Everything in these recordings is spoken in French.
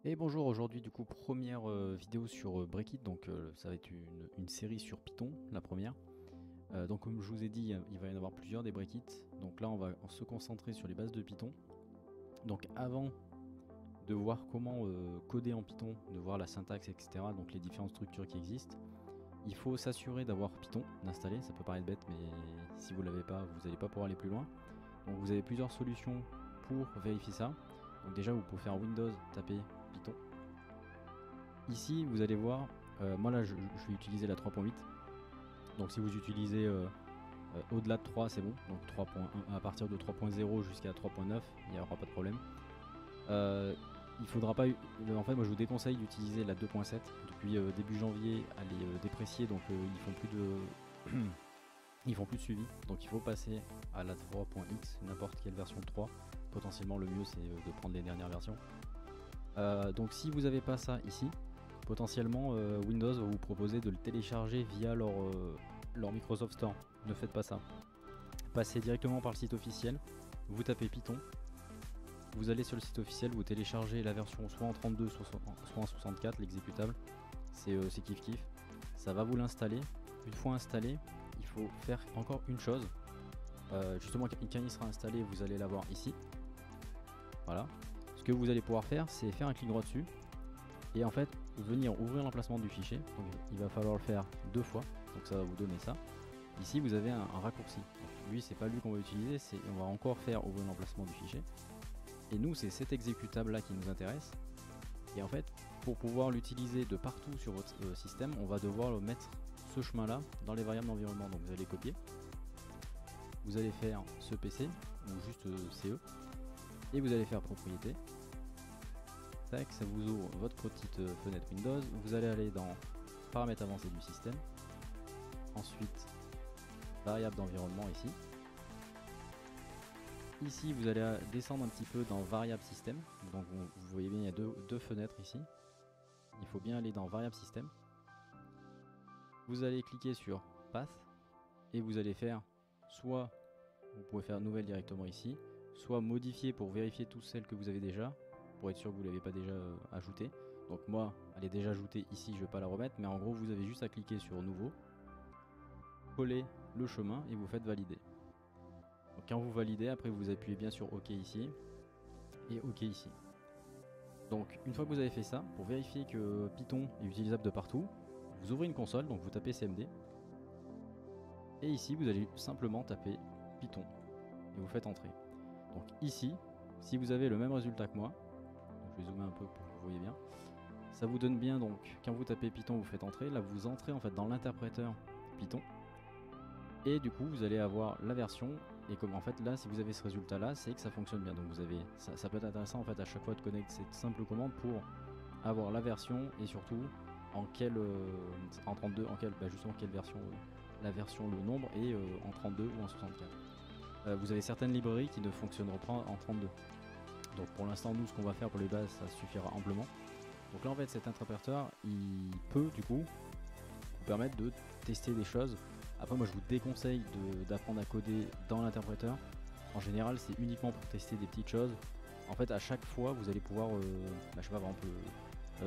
Et bonjour, aujourd'hui du coup première vidéo sur Breakit, donc ça va être une série sur Python, la première. Donc comme je vous ai dit, il va y en avoir plusieurs des Breakit, donc là on va se concentrer sur les bases de Python. Donc avant de voir comment coder en Python, de voir la syntaxe, etc., donc les différentes structures qui existent, il faut s'assurer d'avoir Python d'installer. Ça peut paraître bête, mais si vous ne l'avez pas, vous n'allez pas pouvoir aller plus loin. Donc vous avez plusieurs solutions pour vérifier ça. Donc déjà vous pouvez faire Windows, taper Python. Ici, vous allez voir, moi là je vais utiliser la 3.8. Donc si vous utilisez au-delà de 3, c'est bon. Donc 3.1 à partir de 3.0 jusqu'à 3.9, il n'y aura pas de problème. Il faudra pas. En fait, moi je vous déconseille d'utiliser la 2.7. Depuis début janvier, elle est dépréciée, donc ils font plus de. Ils font plus de suivi. Donc il faut passer à la 3.x, n'importe quelle version de 3. Potentiellement, le mieux c'est de prendre les dernières versions. Donc si vous n'avez pas ça ici, potentiellement Windows va vous proposer de le télécharger via leur Microsoft Store. Ne faites pas ça. Passez directement par le site officiel, vous tapez Python, vous allez sur le site officiel, vous téléchargez la version soit en 32 soit en 64, l'exécutable. C'est kiff kiff. Ça va vous l'installer. Une fois installé, il faut faire encore une chose. Justement, quand il sera installé, vous allez l'avoir ici. Voilà. Ce que vous allez pouvoir faire, c'est faire un clic droit dessus et en fait venir ouvrir l'emplacement du fichier. Donc il va falloir le faire deux fois, donc ça va vous donner ça. Ici vous avez un raccourci. Donc, lui c'est pas lui qu'on va utiliser, on va encore faire ouvrir l'emplacement du fichier. Et nous c'est cet exécutable là qui nous intéresse. Et en fait pour pouvoir l'utiliser de partout sur votre système, on va devoir le mettre ce chemin là dans les variables d'environnement. Donc vous allez copier, vous allez faire ce PC ou juste CE et vous allez faire propriété. Tac, ça vous ouvre votre petite fenêtre Windows. Vous allez aller dans paramètres avancés du système. Ensuite, variable d'environnement ici. Ici, vous allez descendre un petit peu dans variable système. Donc vous voyez bien, il y a deux fenêtres ici. Il faut bien aller dans variable système. Vous allez cliquer sur path et vous allez faire soit, vous pouvez faire nouvelle directement ici, soit modifier pour vérifier toutes celles que vous avez déjà, pour être sûr que vous ne l'avez pas déjà ajoutée. Donc moi, elle est déjà ajoutée ici, je ne vais pas la remettre, mais en gros, vous avez juste à cliquer sur nouveau, coller le chemin et vous faites valider. Donc quand vous validez, après vous appuyez bien sur OK ici et OK ici. Donc une fois que vous avez fait ça, pour vérifier que Python est utilisable de partout, vous ouvrez une console, donc vous tapez CMD. Et ici, vous allez simplement taper Python et vous faites entrer. Donc ici, si vous avez le même résultat que moi, je vais zoomer un peu pour que vous voyez bien, ça vous donne bien donc quand vous tapez Python, vous faites entrer, là vous entrez en fait dans l'interpréteur Python. Et du coup, vous allez avoir la version. Et comme en fait là, si vous avez ce résultat là, c'est que ça fonctionne bien. Donc vous avez, ça peut être intéressant en fait à chaque fois de connecter cette simple commande pour avoir la version et surtout en quelle en 32, en quelle justement quelle version, la version, le nombre et en 32 ou en 64. Vous avez certaines librairies qui ne fonctionneront pas en 32. Donc pour l'instant, nous, ce qu'on va faire pour les bases, ça suffira amplement. Donc là, en fait, cet interpréteur, il peut du coup vous permettre de tester des choses. Après, moi, je vous déconseille d'apprendre à coder dans l'interpréteur. En général, c'est uniquement pour tester des petites choses. En fait, à chaque fois, vous allez pouvoir, je sais pas, par exemple,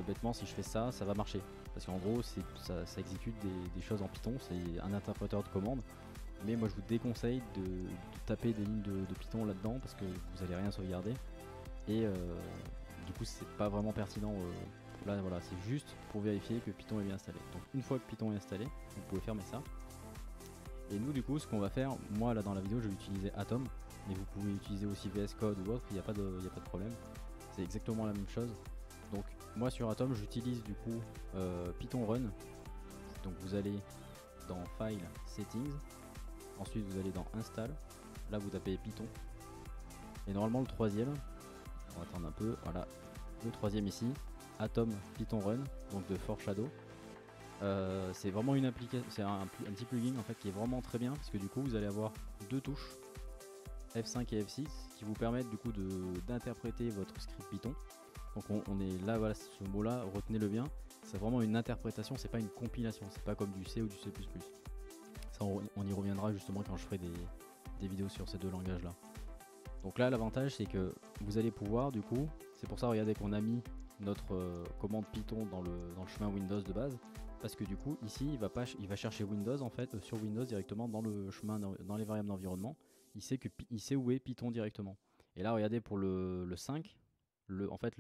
bêtement, si je fais ça, ça va marcher. Parce qu'en gros, ça exécute des choses en Python, c'est un interpréteur de commande. Mais moi, je vous déconseille de taper des lignes de Python là-dedans parce que vous allez rien sauvegarder. Et du coup, c'est pas vraiment pertinent. Là, voilà, c'est juste pour vérifier que Python est bien installé. Donc, une fois que Python est installé, vous pouvez fermer ça. Et nous, du coup, ce qu'on va faire, moi, là, dans la vidéo, je vais utiliser Atom. Mais vous pouvez utiliser aussi VS Code ou autre, il n'y a pas de problème. C'est exactement la même chose. Donc, moi, sur Atom, j'utilise du coup Python Run. Donc, vous allez dans File, Settings. Ensuite, vous allez dans Install. Là, vous tapez Python. Et normalement, le troisième, on va attendre un peu, voilà, le troisième ici, Atom Python Run, donc de Foreshadow. C'est vraiment une application, c'est un petit plugin en fait qui est vraiment très bien parce que du coup vous allez avoir deux touches F5 et F6 qui vous permettent du coup d'interpréter votre script Python. Donc on est là, voilà, ce mot là, retenez-le bien, c'est vraiment une interprétation, c'est pas une compilation, c'est pas comme du C ou du C++. Ça on y reviendra justement quand je ferai des vidéos sur ces deux langages là. Donc là l'avantage c'est que vous allez pouvoir du coup, c'est pour ça regardez qu'on a mis notre commande Python dans le chemin Windows de base, parce que du coup ici il va chercher Windows en fait sur Windows directement dans le chemin dans les variables d'environnement. Il sait où est Python directement. Et là regardez pour le 5, en fait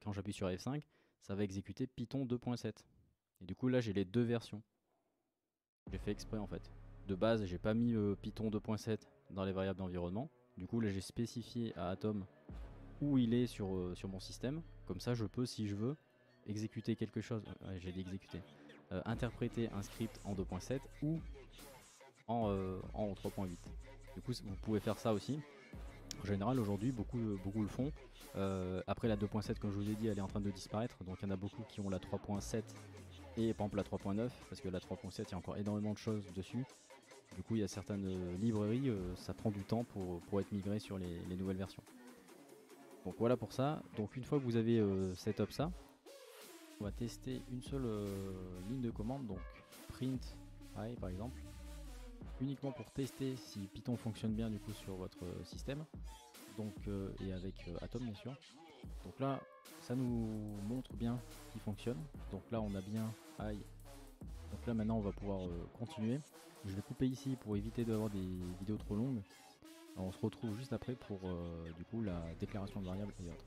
quand j'appuie sur F5, ça va exécuter Python 2.7. Et du coup là j'ai les deux versions. J'ai fait exprès en fait. De base j'ai pas mis Python 2.7 dans les variables d'environnement. Du coup là j'ai spécifié à Atom où il est sur mon système. Comme ça je peux, si je veux, exécuter quelque chose. J'ai dit exécuter. Interpréter un script en 2.7 ou en 3.8. Du coup vous pouvez faire ça aussi. En général aujourd'hui beaucoup le font. Après la 2.7 comme je vous ai dit elle est en train de disparaître. Donc il y en a beaucoup qui ont la 3.7 et par exemple la 3.9 parce que la 3.7 il y a encore énormément de choses dessus. Du coup il y a certaines librairies, ça prend du temps pour être migré sur les nouvelles versions. Donc voilà pour ça. Donc une fois que vous avez setup ça, on va tester une seule ligne de commande, donc print hi par exemple, uniquement pour tester si Python fonctionne bien du coup sur votre système, donc et avec Atom bien sûr. Donc là ça nous montre bien qu'il fonctionne. Donc là on a bien hi. Donc là maintenant on va pouvoir continuer. Je vais couper ici pour éviter d'avoir des vidéos trop longues. Alors, on se retrouve juste après pour du coup la déclaration de variable et autres.